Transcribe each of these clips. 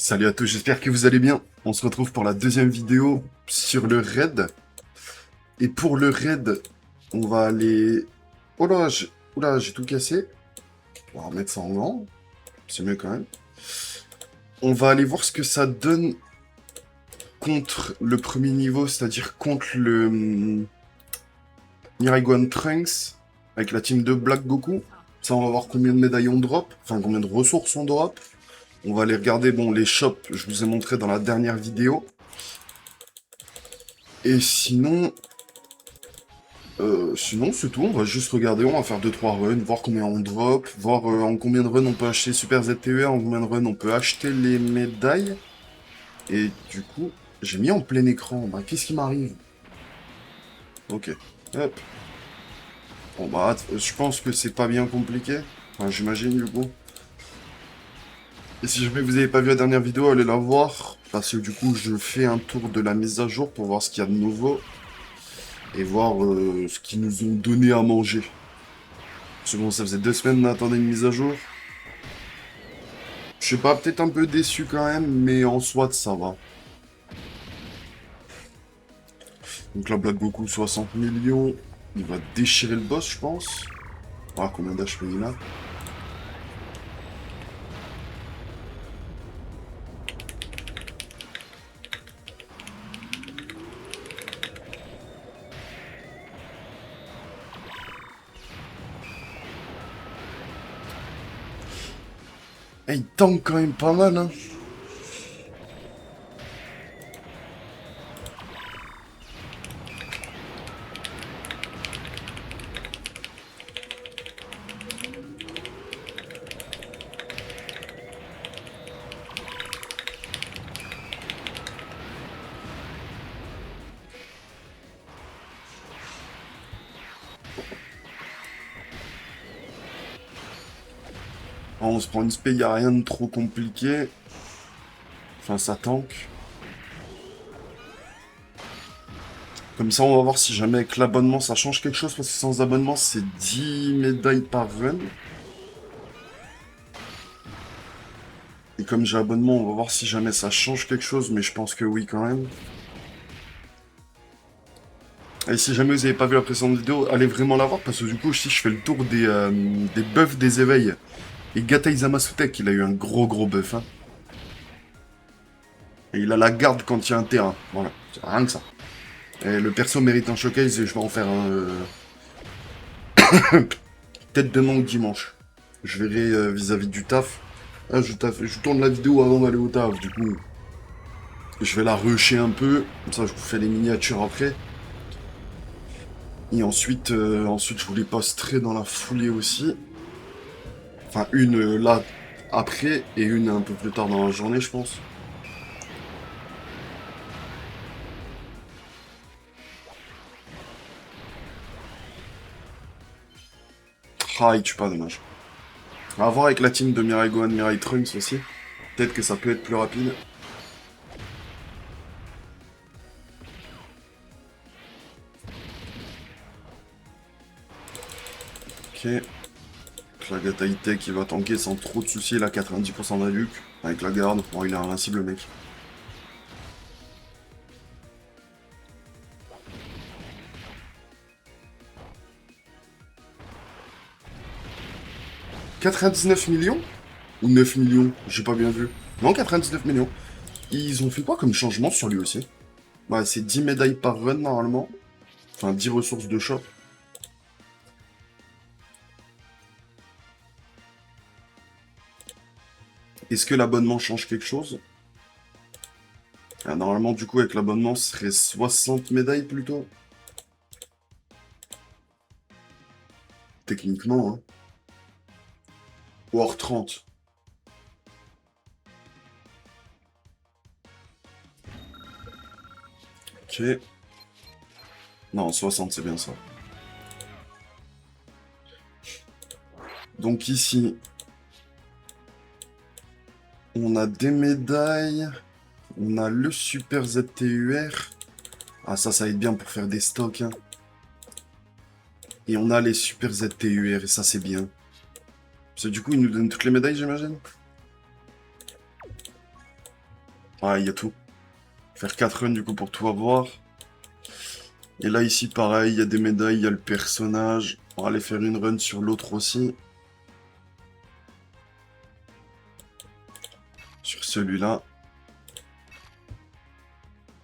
Salut à tous, j'espère que vous allez bien. On se retrouve pour la deuxième vidéo sur le raid. Et pour le raid, on va aller... Oh là, oula, j'ai tout cassé. On va remettre ça en grand. C'est mieux quand même. On va aller voir ce que ça donne contre le premier niveau, c'est-à-dire contre le Miraigoan Trunks avec la team de Black Goku. Ça, on va voir combien de médailles on drop, enfin combien de ressources on drop. On va aller regarder, bon, les shops, je vous ai montré dans la dernière vidéo. Et sinon, c'est tout. On va juste regarder, on va faire 2-3 runs, voir combien on drop, voir en combien de runs on peut acheter Super ZTE, en combien de runs on peut acheter les médailles. Et du coup, j'ai mis en plein écran. Bah, qu'est-ce qui m'arrive? Ok. Hop. Bon, bah, je pense que c'est pas bien compliqué. Enfin, j'imagine, du coup. Et si jamais vous n'avez pas vu la dernière vidéo, allez la voir. Parce que du coup, je fais un tour de la mise à jour pour voir ce qu'il y a de nouveau. Et voir ce qu'ils nous ont donné à manger. Parce que bon, ça faisait 2 semaines qu'on attendait une mise à jour. Je sais pas, peut-être un peu déçu quand même, mais en soit ça va. Donc là, Black Goku, 60 millions. Il va déchirer le boss, je pense. Ah, combien d'HP il a? Eh, il tank quand même pas mal, hein. Ah, on se prend une spé, y a rien de trop compliqué. Enfin, ça tank. Comme ça, on va voir si jamais avec l'abonnement ça change quelque chose, parce que sans abonnement, c'est 10 médailles par run. Et comme j'ai abonnement, on va voir si jamais ça change quelque chose, mais je pense que oui quand même. Et si jamais vous n'avez pas vu la précédente vidéo, allez vraiment la voir, parce que du coup, si je fais le tour des buffs des éveils. Et Gata Izamasutek, il a eu un gros buff, hein. Et il a la garde quand il y a un terrain. Voilà, c'est rien que ça. Et le perso mérite un showcase et je vais en faire un... peut-être demain ou dimanche. Je verrai vis-à-vis du taf. Ah, je tourne la vidéo avant d'aller au taf, du coup. Je vais la rusher un peu. Comme ça, je vous fais les miniatures après. Et ensuite, je vous les posterai dans la foulée aussi. Enfin, une là, après, et une un peu plus tard dans la journée, je pense. Ah, il tue pas, dommage. On va voir avec la team de Mirai Gohan, Mirai Trunks aussi. Peut-être que ça peut être plus rapide. Ok. La Gataïté qui va tanker sans trop de soucis, il a 90% d'aduc. Avec la garde, bon, il est invincible le mec. « 99 millions? Ou 9 millions? J'ai pas bien vu. Non, 99 millions. Ils ont fait quoi comme changement sur lui aussi? Bah, c'est 10 médailles par run normalement. Enfin, 10 ressources de shop. Est-ce que l'abonnement change quelque chose? Ah, normalement, du coup, avec l'abonnement, ce serait 60 médailles plutôt. Techniquement, hein. Voire 30. Ok. Non, 60, c'est bien ça. Donc ici, on a des médailles. On a le Super ZTUR. Ah, ça va être bien pour faire des stocks, hein. Et on a les Super ZTUR, et ça, c'est bien. Parce que du coup, ils nous donnent toutes les médailles, j'imagine. Ouais, il y a tout. Faire 4 runs du coup pour tout avoir. Et là ici pareil, il y a des médailles, il y a le personnage. On va aller faire une run sur l'autre aussi. Sur celui-là.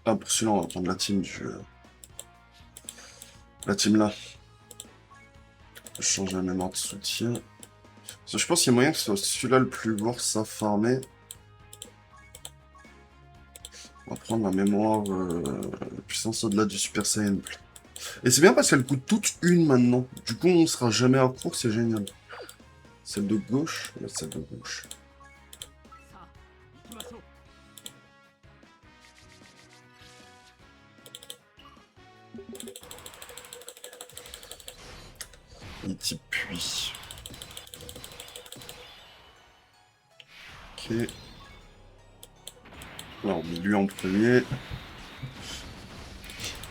Ah, pour celui-là, on va prendre la team La team là. Je change la mémoire de soutien. Je pense qu'il y a moyen que ce soit celui-là le plus lourd, ça farmer. On va prendre la mémoire puissance au-delà du Super Saiyan. Et c'est bien parce qu'elle coûte toute une maintenant. Du coup, on sera jamais à court, c'est génial. Celle de gauche, ouais, celle de gauche. Et type puits. Ok. Là, on met lui en premier.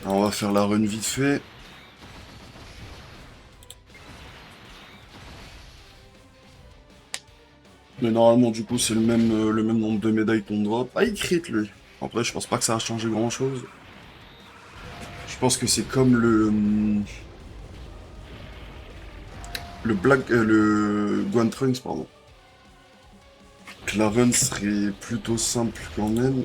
Alors, on va faire la run vite fait. Mais normalement, du coup, c'est le même nombre de médailles qu'on drop. Ah, il crit, lui. Après, je pense pas que ça a changé grand-chose. Je pense que c'est comme le Gohan Trunks, pardon. Que la run serait plutôt simple quand même.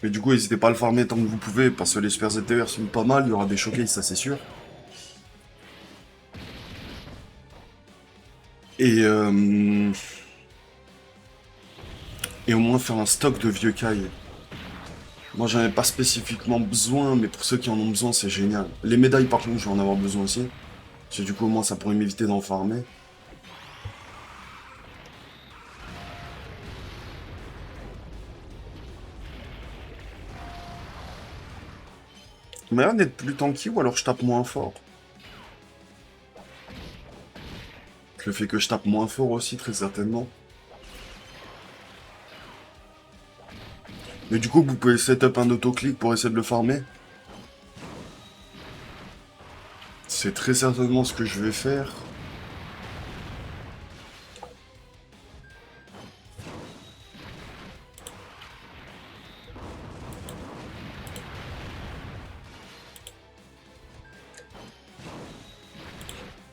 Mais du coup, n'hésitez pas à le farmer tant que vous pouvez, parce que les Super ZTR sont pas mal, il y aura des showcases, ça c'est sûr. Et, euh, et au moins faire un stock de vieux Kai. Moi j'en ai pas spécifiquement besoin, mais pour ceux qui en ont besoin, c'est génial. Les médailles par contre, je vais en avoir besoin aussi. Parce que du coup, au moins ça pourrait m'éviter d'en farmer. Mais là, d'être plus tanky ou alors je tape moins fort. Le fait que je tape moins fort aussi, très certainement. Mais du coup, vous pouvez setup un autoclick pour essayer de le farmer. C'est très certainement ce que je vais faire.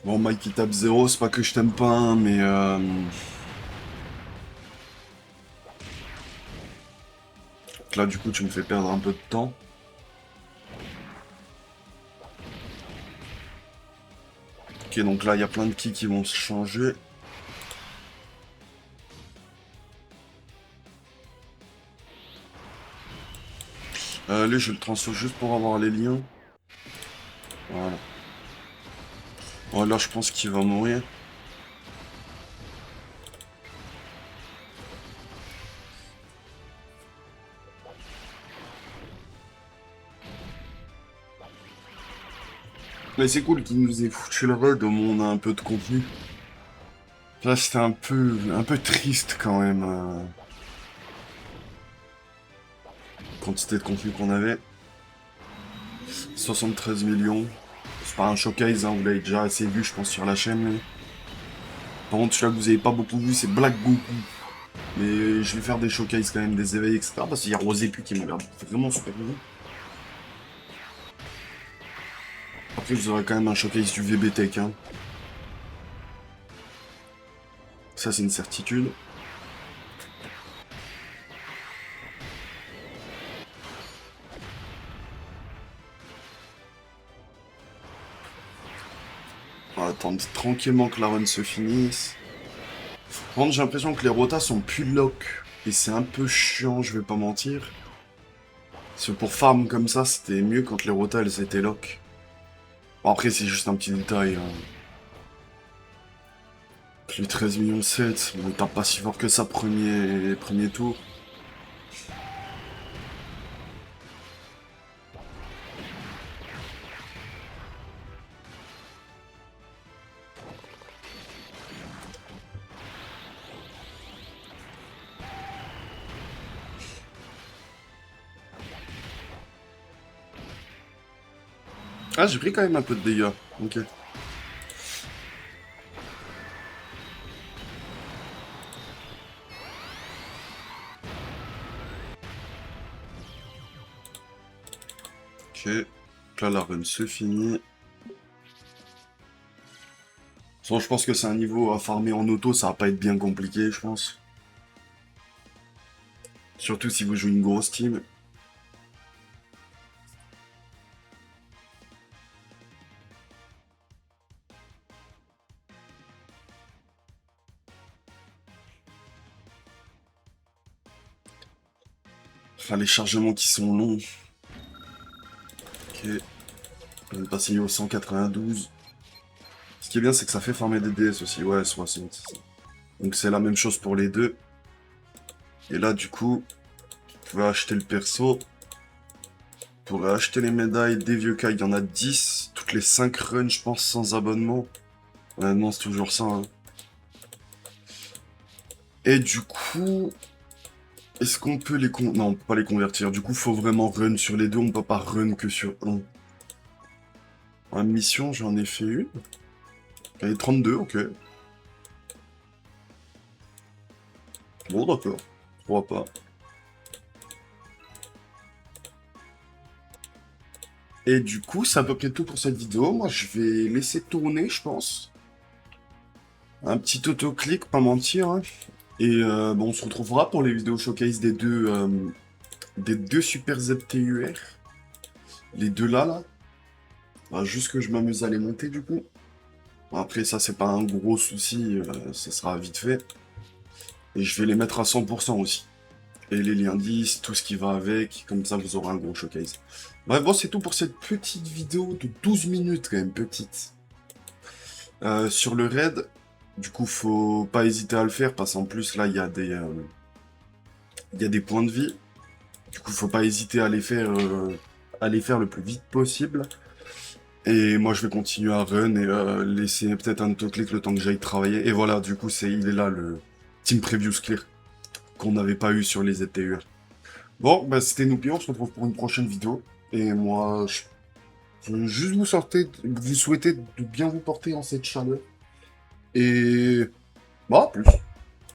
Bon, Mike il tape 0, c'est pas que je t'aime pas, hein, mais là, du coup, tu me fais perdre un peu de temps. Ok, donc là, il y a plein de ki qui vont se changer. Allez, je le transfère juste pour avoir les liens. Voilà. Oh, là, je pense qu'il va mourir. Mais c'est cool qu'il nous ait foutu le raid, au moins on a un peu de contenu. Là, c'était un peu triste quand même. Quantité de contenu qu'on avait. 73 millions. C'est pas un showcase, hein, vous l'avez déjà assez vu, je pense, sur la chaîne. Mais... Par contre, celui-là que vous avez pas beaucoup vu, c'est Black Goku. Mais je vais faire des showcases quand même, des éveils, etc. Parce qu'il y a Rosépu qui m'a l'air vraiment super bien. Après, vous aurez quand même un showcase du VB Tech. Hein. Ça, c'est une certitude. On va attendre tranquillement que la run se finisse. Par contre, j'ai l'impression que les rotas sont plus lock. Et c'est un peu chiant, je vais pas mentir. Parce que pour farm comme ça, c'était mieux quand les rotas elles étaient lock. Bon, après, c'est juste un petit détail. Hein. Les 13 millions 7, bon, il tape pas si fort que ça premier tour. Ah, j'ai pris quand même un peu de dégâts. Ok. Donc là, la run se finit. Bon, je pense que c'est un niveau à farmer en auto, ça va pas être bien compliqué, je pense. Surtout si vous jouez une grosse team. Enfin, les chargements qui sont longs. Ok. On est passé au 192. Ce qui est bien, c'est que ça fait farmer des DS aussi. Ouais, 60. Donc c'est la même chose pour les deux. Et là, du coup, vous pouvez acheter le perso. Vous pourrez acheter les médailles des vieux cas. Il y en a 10. Toutes les 5 runs, je pense, sans abonnement. Honnêtement, c'est toujours ça. Hein. Et du coup, est-ce qu'on peut les Non, on peut pas les convertir. Du coup, faut vraiment run sur les deux. On peut pas run que sur un. En mission, j'en ai fait une. Elle est 32, ok. Bon, d'accord. Pourquoi pas. Et du coup, c'est à peu près tout pour cette vidéo. Moi, je vais laisser tourner, je pense. Un petit autoclick, pas mentir. Hein. Et bon, on se retrouvera pour les vidéos showcase des deux Super ZTUR. Les deux là. Bah, juste que je m'amuse à les monter, du coup. Bon, après, ça, c'est pas un gros souci. Ça sera vite fait. Et je vais les mettre à 100% aussi. Et les liens 10, tout ce qui va avec, comme ça vous aurez un gros showcase. Bref, bon, c'est tout pour cette petite vidéo de 12 minutes, quand même, petite. Sur le raid, du coup, faut pas hésiter à le faire, parce qu'en plus, là, il y a des points de vie. Du coup, faut pas hésiter à les faire le plus vite possible. Et moi, je vais continuer à run et laisser peut-être un autoclick le temps que j'aille travailler. Et voilà, du coup, il est là, le Team Previews Clear, qu'on n'avait pas eu sur les ZTUR. Bon, bah c'était Noupi, on se retrouve pour une prochaine vidéo. Et moi, je veux juste vous souhaiter de bien vous porter en cette chaleur. Et bah, à plus.